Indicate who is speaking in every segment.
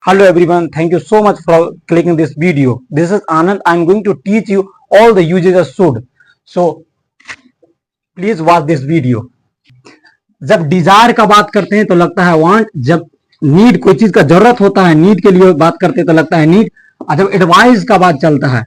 Speaker 1: Hello everyone, thank you so much for clicking this video. This is Anand. I'm going to teach you all the uses of should. So please watch this video. जब Dzire का बात करते हैं तो लगता है want, जब need कोई चीज का जरूरत होता है नीड के लिए बात करते हैं तो लगता है नीड, और जब एडवाइस का बात चलता है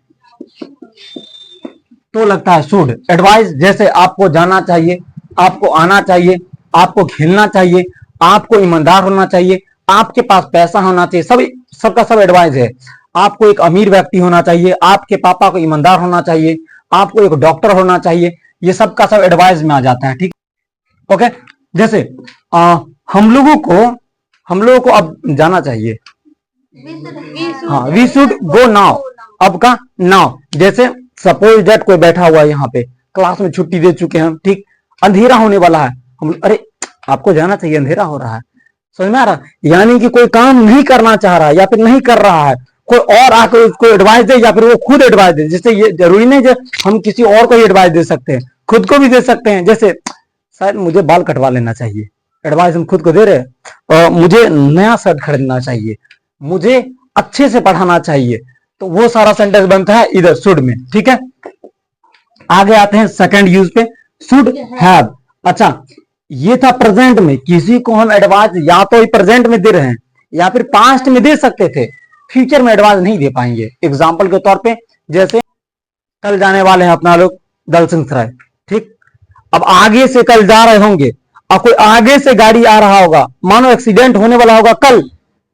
Speaker 1: तो लगता है शुड। एडवाइस जैसे आपको जाना चाहिए, आपको आना चाहिए, आपको खेलना चाहिए, आपको ईमानदार होना चाहिए, आपके पास पैसा होना चाहिए, सब सबका सब एडवाइस है। आपको एक अमीर व्यक्ति होना चाहिए, आपके पापा को ईमानदार होना चाहिए, आपको एक डॉक्टर होना चाहिए, ये सबका सब एडवाइस में आ जाता है। ठीक, ओके। जैसे हम लोगों को अब जाना चाहिए, हाँ, वी शुड गो नाउ, अब का नाउ। जैसे सपोज डेट कोई बैठा हुआ है यहाँ पे, क्लास में छुट्टी दे चुके हैं, ठीक, अंधेरा होने वाला है, हम अरे आपको जाना चाहिए, अंधेरा हो रहा है, समझ में आ रहा? यानी कि कोई काम नहीं करना चाह रहा है या फिर नहीं कर रहा है, कोई और आकर उसको एडवाइस दे या फिर वो खुद एडवाइस दे। जैसे ये जरूरी नहीं जो हम किसी और को ही एडवाइस दे सकते हैं, खुद को भी दे सकते हैं। जैसे शायद मुझे बाल कटवा लेना चाहिए, एडवाइस हम खुद को दे रहे, मुझे नया शर्ट खरीदना चाहिए, मुझे अच्छे से पढ़ाना चाहिए, तो वो सारा सेंटेंस बनता है इधर शुड में। ठीक है, आगे आते हैं सेकंड यूज पे, शुड हैव। अच्छा, ये था प्रेजेंट में, किसी को हम एडवाइस या तो प्रेजेंट में दे रहे हैं या फिर पास्ट में दे सकते थे, फ्यूचर में एडवाइस नहीं दे पाएंगे। एग्जाम्पल के तौर पे जैसे कल जाने वाले हैं अपना लोग दलसिंह सराय, ठीक, अब आगे से कल जा रहे होंगे और कोई आगे से गाड़ी आ रहा होगा, मानो एक्सीडेंट होने वाला होगा कल,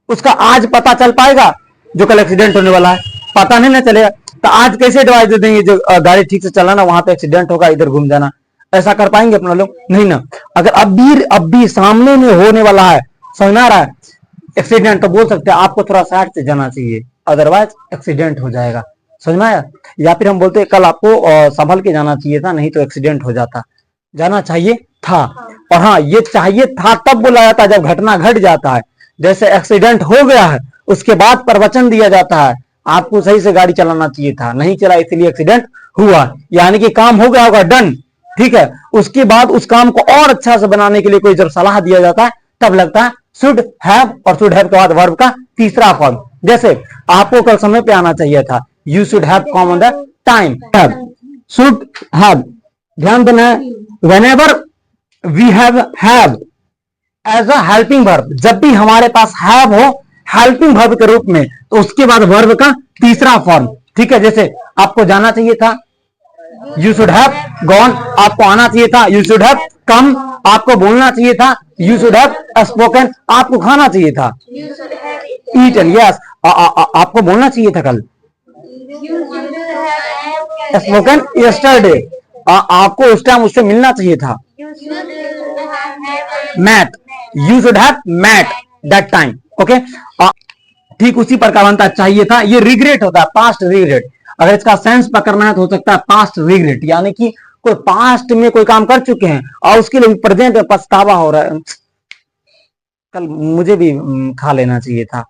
Speaker 1: उसका आज पता चल पाएगा? जो कल एक्सीडेंट होने वाला है पता नहीं ना चलेगा, तो आज कैसे एडवाइस दे देंगे जो गाड़ी ठीक से चलाना, वहां पे एक्सीडेंट होगा, इधर घूम जाना? ऐसा कर पाएंगे अपना लोग? नहीं ना। अगर अब भी सामने में होने वाला है, समझ में आ रहा है, एक्सीडेंट, तो बोल सकते हैं आपको थोड़ा साइड से जाना चाहिए, अदरवाइज एक्सीडेंट हो जाएगा। समझ में आया? या फिर हम बोलते हैं कल आपको संभल के जाना चाहिए था, नहीं तो एक्सीडेंट हो जाता। जाना चाहिए था, और हाँ, ये चाहिए था तब बोला जाता है जब घटना घट जाता है। जैसे एक्सीडेंट हो गया है, उसके बाद प्रवचन दिया जाता है, आपको सही से गाड़ी चलाना चाहिए था, नहीं चला इसलिए एक्सीडेंट हुआ, यानी कि काम हो गया होगा, डन, ठीक है। उसके बाद उस काम को और अच्छा से बनाने के लिए कोई जब सलाह दिया जाता है तब लगता है शुड हैव, और शुड हैव के बाद वर्ब का तीसरा फॉर्म। जैसे आपको कल समय पे आना चाहिए था, you should have come on the time, have, should have. ध्यान देना है, whenever we have as a helping verb, जब भी हमारे पास हैव हो हेल्पिंग वर्ब के रूप में, तो उसके बाद वर्ब का तीसरा फॉर्म। ठीक है, जैसे आपको जाना चाहिए था, यू शुड हैव गॉन, आपको आना चाहिए था, यू शुड हैव कम, आपको बोलना चाहिए था, यू शुड हैव स्पोकन, आपको खाना चाहिए था, ईटन, यस, आपको बोलना चाहिए था कल, स्पोकन यस्टरडे, आपको उस टाइम उससे मिलना चाहिए था, मैथ, you should have met that time. Okay, ठीक उसी प्रकार बनता चाहिए था, ये रिग्रेट होता है, पास्ट रिग्रेट। अगर इसका सेंस पकड़ना है तो हो सकता है पास्ट रिग्रेट, यानी कि कोई पास्ट में कोई काम कर चुके हैं और उसके लिए प्रेजेंट में पछतावा हो रहा है, कल मुझे भी खा लेना चाहिए था,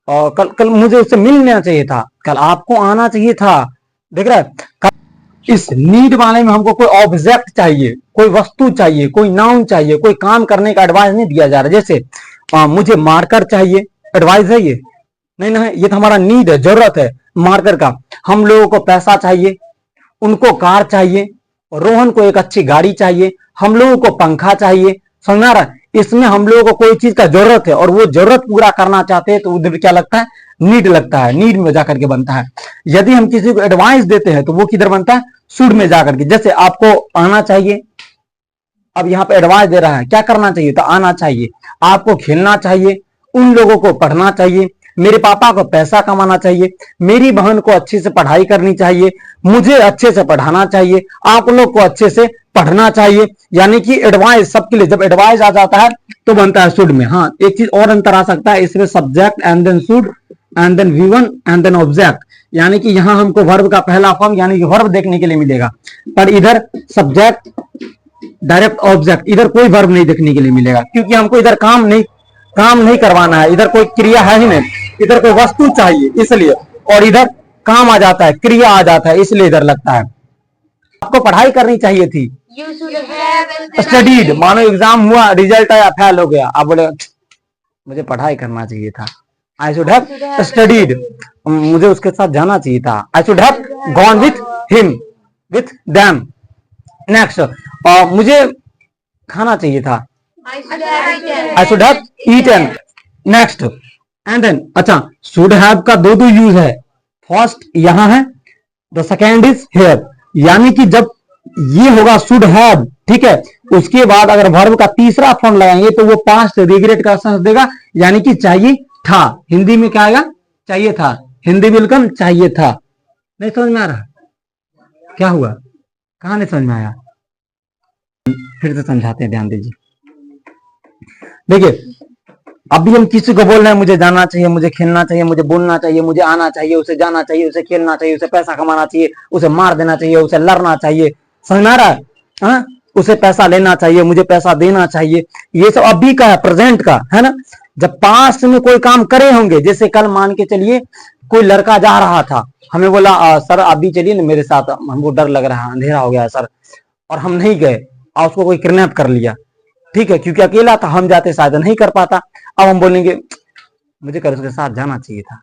Speaker 1: और कल मुझे उससे मिलना चाहिए था, कल आपको आना चाहिए था। देख रहा है, इस नीड वाले में हमको कोई ऑब्जेक्ट चाहिए, कोई वस्तु चाहिए, कोई नाउन चाहिए, कोई काम करने का एडवाइस नहीं दिया जा रहा। जैसे मुझे मार्कर चाहिए, एडवाइस है ये? नहीं ना, ये तो हमारा नीड है, जरूरत है मार्कर का। हम लोगों को पैसा चाहिए, उनको कार चाहिए, रोहन को एक अच्छी गाड़ी चाहिए, हम लोगों को पंखा चाहिए, समझ रहा है? इसमें हम लोगों को कोई चीज का जरूरत है और वो जरूरत पूरा करना चाहते हैं, तो उधर क्या लगता है? नीड लगता है, नीड में जाकर के बनता है। यदि हम किसी को एडवाइस देते हैं तो वो किधर बनता है? शुड में जाकर के। जैसे आपको आना चाहिए, अब यहाँ पे एडवाइस दे रहा है, क्या करना चाहिए? तो आना चाहिए। आपको खेलना चाहिए, उन लोगों को पढ़ना चाहिए, मेरे पापा को पैसा कमाना चाहिए, मेरी बहन को अच्छे से पढ़ाई करनी चाहिए, मुझे अच्छे से पढ़ाना चाहिए, आप लोग को अच्छे से पढ़ना चाहिए। यानी कि एडवाइस सबके लिए, जब एडवाइस आ जाता है तो बनता है शुड में। हाँ, एक चीज और अंतर आ सकता है इसमें, subject and then should and then V1 and then object, यानी कि यहां हमको वर्ब का पहला फॉर्म यानी कि वर्ब देखने के लिए मिलेगा, पर इधर सब्जेक्ट डायरेक्ट ऑब्जेक्ट, इधर कोई वर्ब नहीं देखने के लिए मिलेगा, क्योंकि हमको इधर काम नहीं करवाना है, इधर कोई क्रिया है ही नहीं, इधर कोई वस्तु चाहिए इसलिए, और इधर काम आ जाता है, क्रिया आ जाता है, इसलिए इधर लगता है। आपको पढ़ाई करनी चाहिए थी, स्टडीड, मानो एग्जाम हुआ, रिजल्ट आया, फेल हो गया, आप बोले मुझे पढ़ाई करना चाहिए था। आई शुड हैव स्टडीड, मुझे उसके साथ जाना चाहिए था। I should have gone with him, with them. Next, मुझे खाना चाहिए था। I should have eaten. Next, and then, अच्छा, शुड हैव का दो यूज है। फर्स्ट यहां है, द सेकेंड इज हेयर। यानी कि जब ये होगा शुड हैव, ठीक है, उसके बाद अगर वर्ब का तीसरा फॉर्म लगाएंगे तो वो पास्ट रिग्रेट का सेंस देगा, यानी कि चाहिए था। हिंदी में क्या आएगा? चाहिए था। हिंदी बिल्कुल चाहिए था। नहीं समझ में आ रहा? क्या हुआ? कहां नहीं समझ में आया? फिर से समझाते हैं, ध्यान दीजिए। देखिए, अभी हम किसी को बोल रहे हैं मुझे जाना चाहिए, मुझे खेलना चाहिए, मुझे बोलना चाहिए, मुझे आना चाहिए, उसे जाना चाहिए, उसे खेलना चाहिए, उसे पैसा कमाना चाहिए, उसे मार देना चाहिए, उसे लड़ना चाहिए। समझ में आ रहा है? हाँ? उसे पैसा लेना चाहिए, मुझे पैसा देना चाहिए। ये सब अभी का है, प्रेजेंट का है ना। जब पास्ट में कोई काम करे होंगे, जैसे कल मान के चलिए कोई लड़का जा रहा था, हमें बोला सर अभी चलिए ना मेरे साथ, हमको डर लग रहा है, अंधेरा हो गया है सर, और हम नहीं गए और उसको कोई किडनैप कर लिया, ठीक है, क्योंकि अकेला था, हम जाते शायद नहीं कर पाता। अब हम बोलेंगे मुझे कर उसके साथ जाना चाहिए था,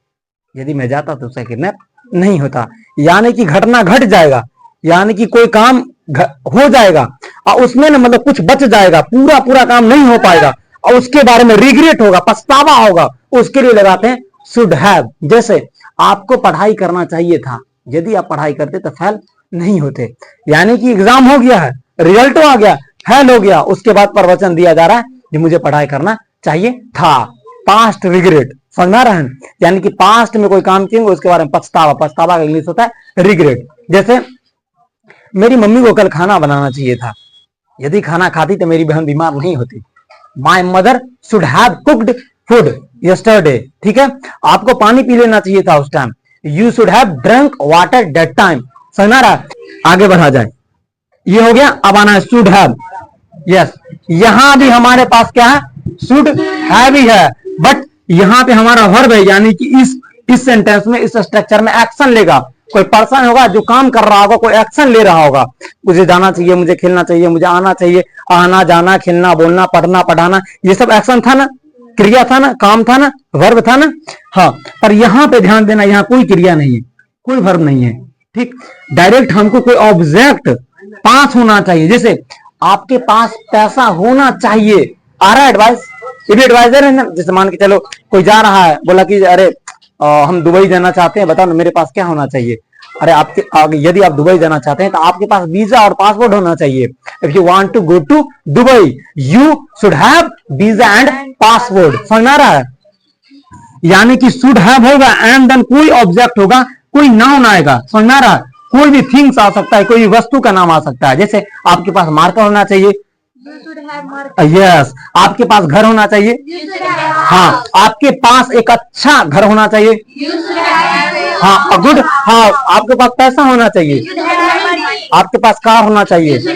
Speaker 1: यदि मैं जाता तो उसका किडनैप नहीं होता। यानी कि घटना घट जाएगा, यानी कि कोई काम हो जाएगा और उसमें ना मतलब कुछ बच जाएगा, पूरा पूरा काम नहीं हो पाएगा और उसके बारे में रिग्रेट होगा, पछतावा होगा, उसके लिए लगाते हैं शुड हैव। जैसे आपको पढ़ाई करना चाहिए था, यदि आप पढ़ाई करते तो फेल नहीं होते। यानी कि एग्जाम हो गया है, रिजल्ट आ गया, फेल हो गया, उसके बाद प्रवचन दिया जा रहा है कि मुझे पढ़ाई करना चाहिए था। पास्ट रिग्रेट, समझ में आ रहा है? यानी कि पास्ट में कोई काम किए उसके बारे में पछतावा, पछतावा का इंग्लिश होता है रिग्रेट। जैसे मेरी मम्मी को कल खाना बनाना चाहिए था, यदि खाना खाती तो मेरी बहन बीमार नहीं होती। My mother should have cooked food yesterday, ठीक है, आपको पानी पी लेना चाहिए था उस time. You should have drunk water that time. समझ में आ रहा है? आगे बढ़ा जाए, ये हो गया। अब आना है शुड हैव। यस, यहां भी हमारे पास क्या है? शुड हैव ही है, बट यहां पे हमारा वर्ब है, यानी कि इस सेंटेंस में, इस स्ट्रक्चर में एक्शन लेगा। कोई पर्सन होगा जो काम कर रहा होगा, कोई एक्शन ले रहा होगा। मुझे जाना चाहिए, मुझे खेलना चाहिए, मुझे आना चाहिए, आना जाना, खेलना बोलना, पढ़ना पढ़ाना, ये सब एक्शन था ना, क्रिया था ना, काम था ना, वर्ब था ना। हाँ, पर यहां पे ध्यान देना, यहां कोई क्रिया नहीं है, कोई वर्ब नहीं है, ठीक। डायरेक्ट हमको कोई ऑब्जेक्ट पास होना चाहिए। जैसे आपके पास पैसा होना चाहिए, आ रहा है एडवाइस, ये भी एडवाइजर है ना। जैसे मान के चलो कोई जा रहा है, बोला कि अरे हम दुबई जाना चाहते हैं, बताओ ना मेरे पास क्या होना चाहिए। अरे आपके यदि आप दुबई जाना चाहते हैं तो आपके पास वीजा और पासपोर्ट होना चाहिए। If you want to go to Dubai, you should have visa and passport. समझ में आ रहा है? यानी कि शुड हैव होगा एंड देन कोई ऑब्जेक्ट होगा, कोई नाउन आएगा। समझ में आ रहा है? कोई भी थिंग्स आ सकता है, कोई भी वस्तु का नाम आ सकता है। जैसे आपके पास मार्कर होना चाहिए, यस। आपके पास घर होना चाहिए, हाँ। आपके पास एक अच्छा घर होना चाहिए, हाँ, गुड, हाँ। आपके पास पैसा होना चाहिए, आपके पास कार होना चाहिए,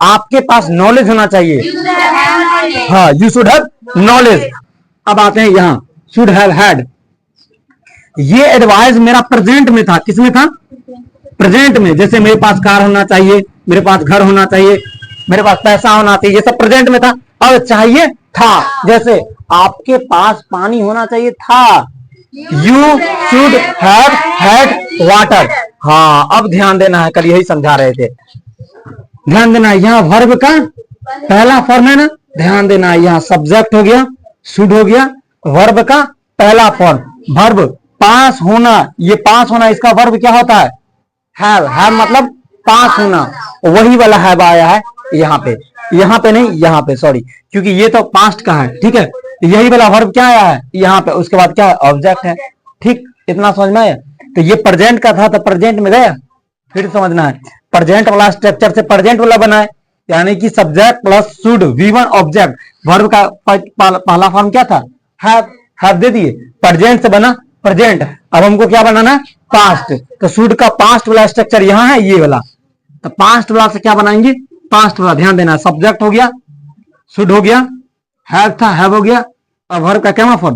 Speaker 1: आपके पास नॉलेज होना चाहिए, हाँ, यू शुड हैव नॉलेज। अब आते हैं यहाँ शुड हैव हैड। ये एडवाइस मेरा प्रेजेंट में था। किसमें था? प्रेजेंट में। जैसे मेरे पास कार होना चाहिए, मेरे पास घर होना चाहिए, मेरे पास पैसा होना चाहिए, ये सब प्रेजेंट में था। अब चाहिए था। जैसे आपके पास पानी होना चाहिए था, you should have had water. हाँ, अब ध्यान देना है, कल यही समझा रहे थे, ध्यान देना है। यहाँ वर्ब का पहला फॉर्म है ना, ध्यान देना है। यहाँ सब्जेक्ट हो गया, शुड हो गया, वर्ब का पहला फॉर्म। वर्ब पास होना, ये पास होना, इसका वर्ब क्या होता है? हैव। हैव मतलब पास होना, वही वाला हैव आया है यहाँ पे, यहाँ पे नहीं, यहाँ पे, सॉरी, क्योंकि ये तो पास्ट का है, ठीक है। यही वाला वर्ब क्या आया है यहाँ पे, उसके बाद क्या है? ऑब्जेक्ट है, ठीक। इतना समझ में आया? तो ये प्रेजेंट का था तो प्रेजेंट में गया। फिर समझना है, प्रेजेंट वाला स्ट्रक्चर से प्रेजेंट वाला बना है, यानी कि subject plus should, V1 object. Verb का पहला फॉर्म क्या था? हैव दे दिए, प्रेजेंट से बना प्रेजेंट। अब हमको क्या बनाना? पास्ट। तो शुड का पास्ट वाला स्ट्रक्चर यहाँ है, ये वाला। तो पास्ट वाला से क्या बनाएंगे? पास्ट वाला। ध्यान देना, सब्जेक्ट हो गया, शुड हो गया, हैव था, हैव हो गया। अब वर्ब का क्या फॉर्म?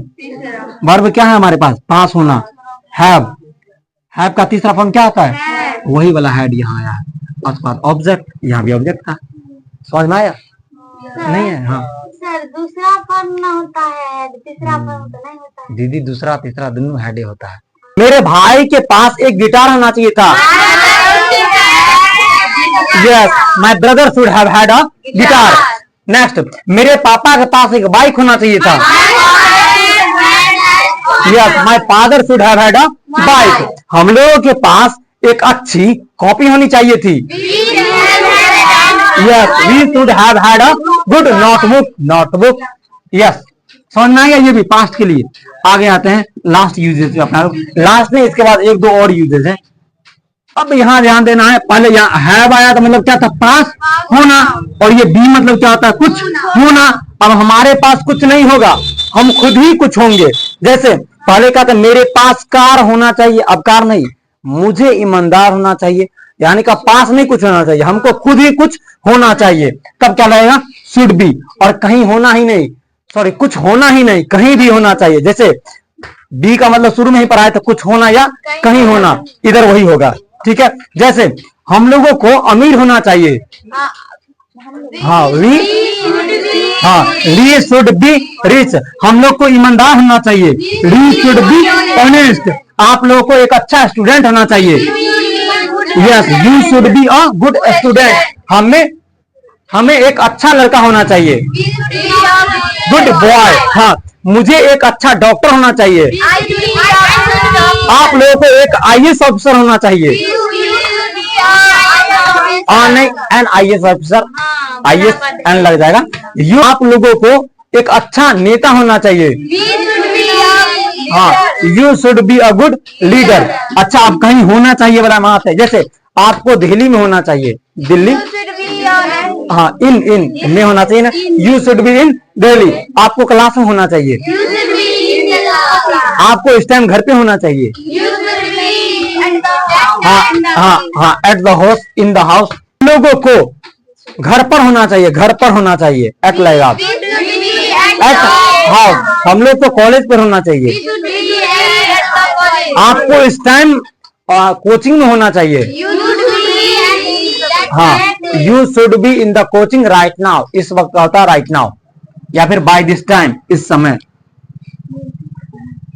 Speaker 1: वर्ब क्या है हमारे पास? पास होना, हैव। हैव का तीसरा फॉर्म क्या होता है? वही वाला हैड यहाँ आया है। उसके बाद ऑब्जेक्ट, यहाँ भी ऑब्जेक्ट था। समझ में आया? नहीं है? हाँ,
Speaker 2: सर दूसरा फॉर्म ना होता है, तीसरा फॉर्म तो नहीं होता है।
Speaker 1: दीदी दूसरा तीसरा दोनों हेड होता है। मेरे भाई के पास एक गिटार होना चाहिए था। Yes, my brother should have had a guitar. Next, मेरे पापा के पास एक बाइक होना चाहिए था। Yes, my father should have had a bike. हम लोगों के पास एक अच्छी कॉपी होनी चाहिए थी। Yes, we should have had a good notebook. Yes, समझ में आ गया ये भी पास्ट के लिए। आगे आते हैं लास्ट यूजेस पे अपना लोग। लास्ट में इसके बाद एक दो और यूजेस हैं। अब यहाँ ध्यान देना है, पहले यहाँ हैव आया तो मतलब क्या था, पास होना, और ये बी मतलब क्या होता है, कुछ होना। अब हमारे पास कुछ नहीं होगा, हम खुद ही कुछ होंगे। जैसे पहले क्या था, मेरे पास कार होना चाहिए, अब कार नहीं, मुझे ईमानदार होना चाहिए, यानी कि पास नहीं कुछ होना चाहिए, हमको खुद ही कुछ होना चाहिए। तब क्या लगेगा, शुड बी। और कहीं होना ही नहीं, सॉरी कुछ होना ही नहीं, कहीं भी होना चाहिए। जैसे बी का मतलब शुरू में ही पढ़ा है, तो कुछ होना या कहीं होना, इधर वही होगा। ठीक है, जैसे हम लोगों को अमीर होना चाहिए। हाँ, वी शुड बी रिच। हम लोग को ईमानदार होना चाहिए, वी शुड बी ऑनेस्ट। आप लोगों को एक अच्छा स्टूडेंट होना चाहिए। Yes, you should be a good student. हमें एक अच्छा लड़का होना चाहिए, गुड बॉय। हाँ, मुझे एक अच्छा डॉक्टर होना चाहिए। आप लोगों को एक IAS ऑफिसर होना चाहिए। नहीं, an IAS officer, IAS an लग जाएगा। आप लोगों को एक अच्छा नेता होना चाहिए। हाँ, you should be a good leader. अच्छा, आप कहीं होना चाहिए वाला बात है। जैसे आपको दिल्ली में होना चाहिए, दिल्ली। हाँ, इन में होना चाहिए ना, you should be in Delhi. आपको क्लास में होना चाहिए, आपको इस टाइम घर पे होना चाहिए। हाँ, at the house, in the house. लोगों को घर पर होना चाहिए, घर पर होना चाहिए, एट लगेगा। एट हाउस, हम लोग को कॉलेज पर होना चाहिए। आपको इस टाइम कोचिंग में होना चाहिए। हाँ, you should be in the coaching right now. इस वक्त होता है राइट नाउ, या फिर बाय दिस टाइम, इस समय।